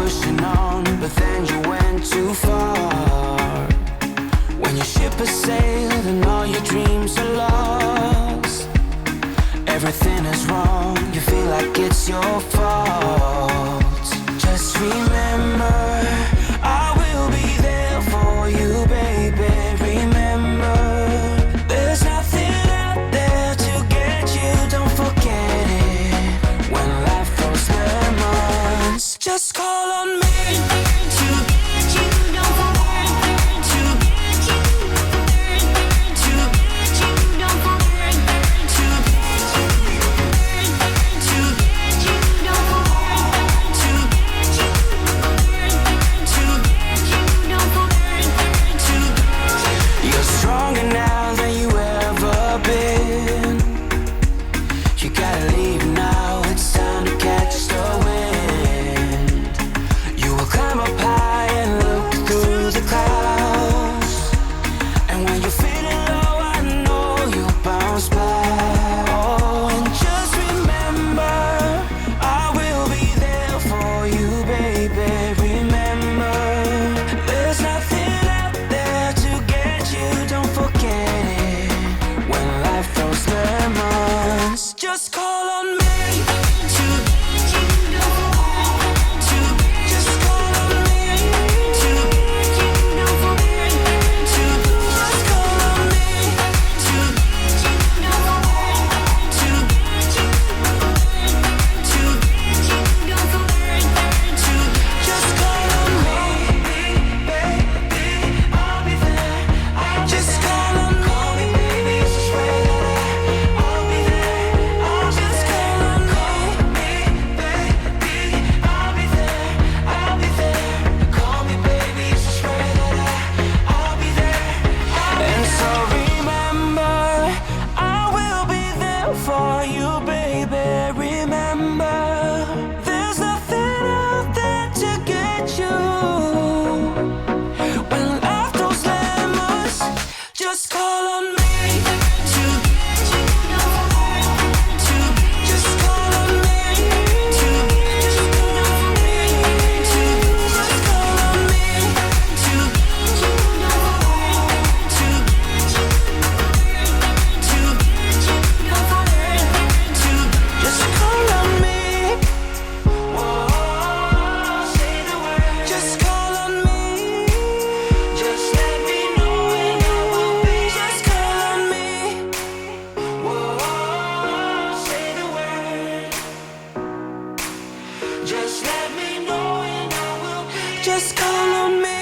pushing on, but then you went too far. When your ship has sailed and all your dreams are lost, everything is wrong, you feel like it's your fault. Just remember, I will be there for you, baby. Remember, there's nothing out there to get you, don't forget it. When life throws lemons, just call on me to get you, don't forget to get you, to get you, don't forget to get you, to get you, don't forget to get you, to get you, don't forget to get you. You're stronger now than you ever been. You gotta leave now, it's time to catch the wind. You will climb up high and look through the clouds, and when you're feeling low, I know you'll bounce back. Oh, and just remember, I will be there for you, baby. Remember, there's nothing out there to get you, don't forget it. When life throws lemons, just call on me to get you, don't forget to just call on me to get you, don't forget to just call on me to get you, don't forget to get you, to get you, don't forget to just call on me, baby, I'll be there. Just call on me, baby, swear that I'll be there. I'll just call on me, baby, I'll be there. I'll be there. Call me, baby, swear that I'll be there. And so remember, I will be there for you, baby. Remember, there's nothing out there to get you. When life throws lemons, just call on me to get you, don't forget to just call on me to just call on me to just call on me to get you, don't forget to get you, to get you, don't forget to just call on me. Whoa, say the word. Just call on me. Just let me know and I will be. Just call on me. Whoa, say the word. Just let me know and I will be. Just call on me.